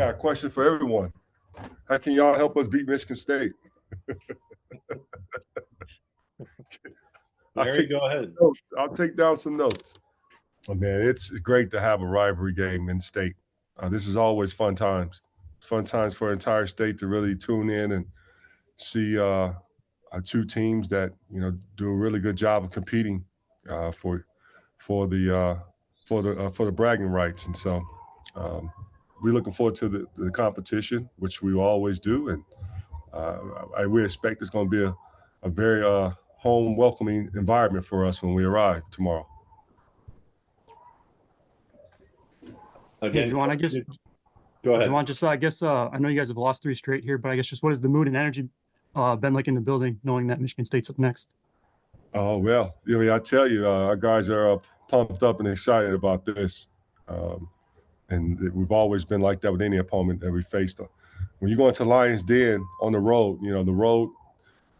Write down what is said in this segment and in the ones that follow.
got a question for everyone. How can y'all help us beat Michigan State? Larry, go ahead. I'll take down some notes. Oh, man, it's great to have a rivalry game in state. This is always fun times for the entire state to really tune in and see two teams that do a really good job of competing for the bragging rights. And so we're looking forward to the competition, which we always do, and we expect it's going to be a very home welcoming environment for us when we arrive tomorrow. Again, hey, Juwan, I guess. Go ahead. Juwan, just I guess I know you guys have lost 3 straight here, but I guess just what has the mood and energy been like in the building, knowing that Michigan State's up next? Oh well, I tell you, our guys are pumped up and excited about this, and we've always been like that with any opponent that we faced. When you go into Lions Den on the road, the road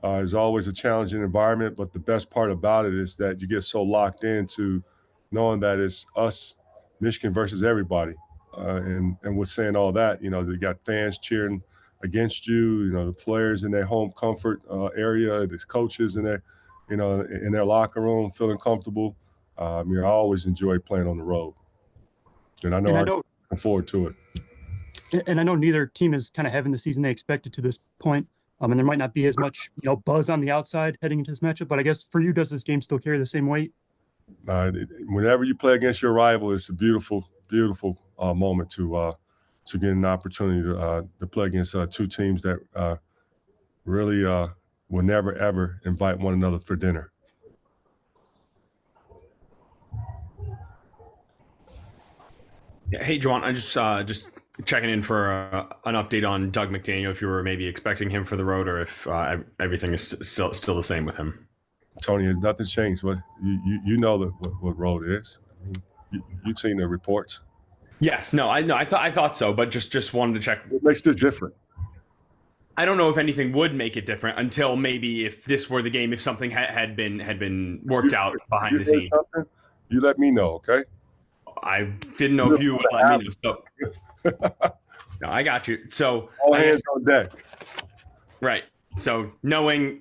is always a challenging environment, but the best part about it is that you get so locked into knowing that it's us, Michigan versus everybody. And with saying all that, you got fans cheering against you, the players in their home comfort area, the coaches in their, in their locker room feeling comfortable. I always enjoy playing on the road. And I know I'm looking forward to it. And I know neither team is kind of having the season they expected to this point. And there might not be as much, buzz on the outside heading into this matchup. But I guess for you, does this game still carry the same weight? Whenever you play against your rival, it's a beautiful, beautiful moment to get an opportunity to play against two teams that really will never, ever invite one another for dinner. Yeah, hey, Juwan, I'm just checking in for an update on Doug McDaniel, if you were maybe expecting him for the road or if everything is still the same with him. Tony, has nothing changed. What you know what road is. I mean, you've seen the reports. Yes, no, I know. I thought so, but just wanted to check. What makes this different? I don't know if anything would make it different until maybe if this were the game, if something had been worked out behind the scenes. You let me know, okay? I didn't know if you would let me know. So. No, I got you. So all hands on deck. Right. So knowing,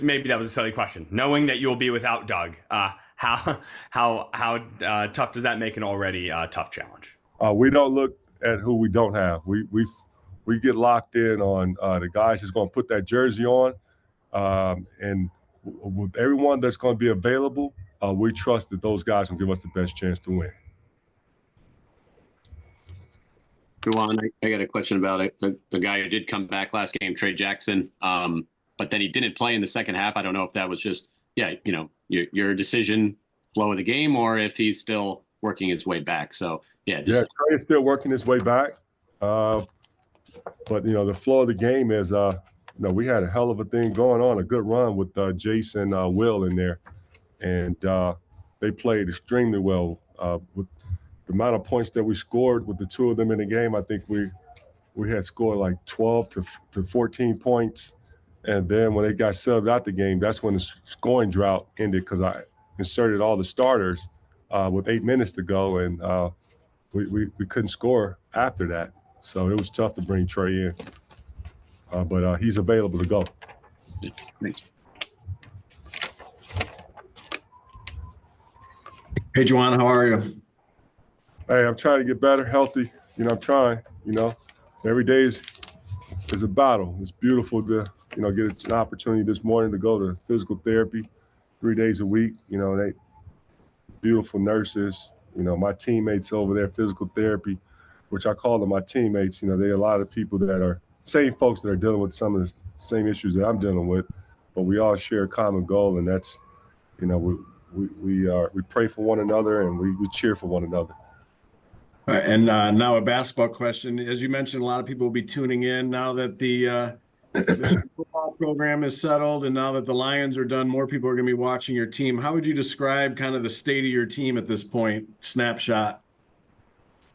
maybe that was a silly question. Knowing that you'll be without Doug, how tough does that make an already tough challenge? We don't look at who we don't have. We get locked in on the guys who's going to put that jersey on, and with everyone that's going to be available, we trust that those guys can give us the best chance to win. Juwan, I got a question about a guy who did come back last game, Trey Jackson, but then he didn't play in the second half. I don't know if that was just, your decision, flow of the game, or if he's still working his way back. So, Trey is still working his way back. But, the flow of the game is, we had a hell of a thing going on, a good run with Jason Will in there. And they played extremely well with the amount of points that we scored with the two of them in the game. I think we had scored like 12 to 14 points. And then when they got subbed out the game, that's when the scoring drought ended because I inserted all the starters with 8 minutes to go, and we couldn't score after that. So it was tough to bring Trey in. But he's available to go. Thanks. Hey, Juwan, how are you? Hey, I'm trying to get better, healthy. I'm trying, So every day is a battle. It's beautiful to, get an opportunity this morning to go to physical therapy 3 days a week. They beautiful nurses, my teammates over there, physical therapy, which I call them my teammates. They're a lot of people that are same folks that are dealing with some of the same issues that I'm dealing with, but we all share a common goal, and that's, we pray for one another and we cheer for one another. All right, and now a basketball question. As you mentioned, a lot of people will be tuning in now that the football program is settled, and now that the Lions are done, more people are going to be watching your team. How would you describe kind of the state of your team at this point, snapshot?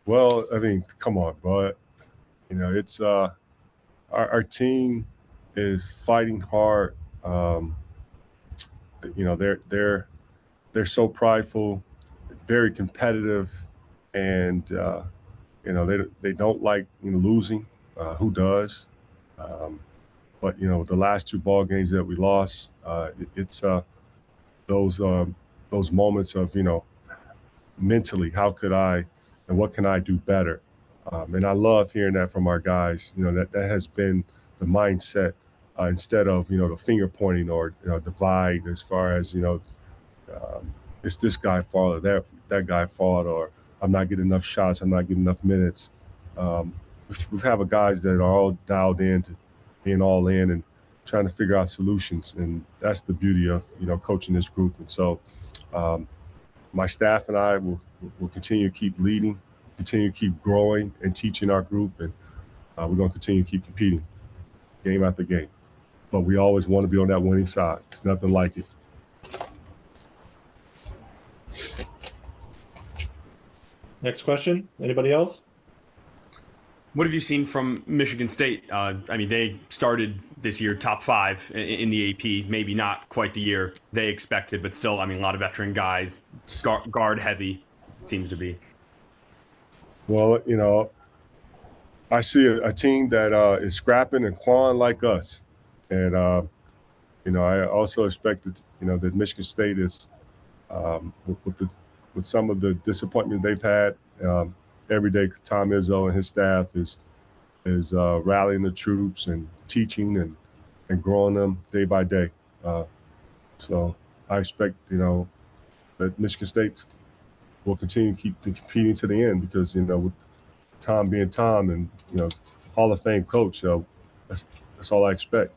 Well, I mean, come on, bro. It's our team is fighting hard. They're so prideful, very competitive, and they don't like losing. Who does? But the last 2 ball games that we lost, it's those moments of mentally, how could I and what can I do better? And I love hearing that from our guys. That has been the mindset instead of the finger pointing or divide as far as it's this guy fault or that guy fault, or I'm not getting enough shots, I'm not getting enough minutes. We have guys that are all dialed in to being all in and trying to figure out solutions, and that's the beauty of coaching this group. And so my staff and I will continue to keep leading, continue to keep growing and teaching our group, and we're going to continue to keep competing game after game. But we always want to be on that winning side. It's nothing like it. Next question. Anybody else? What have you seen from Michigan State? I mean, they started this year top 5 in the AP, maybe not quite the year they expected, but still, I mean, a lot of veteran guys, guard heavy, it seems to be. Well, I see a team that is scrapping and clawing like us. And, I also expected, that Michigan State is, with some of the disappointment they've had, every day Tom Izzo and his staff is rallying the troops and teaching and growing them day by day. So I expect, that Michigan State will continue to keep competing to the end because, with Tom being Tom and, Hall of Fame coach, that's all I expect.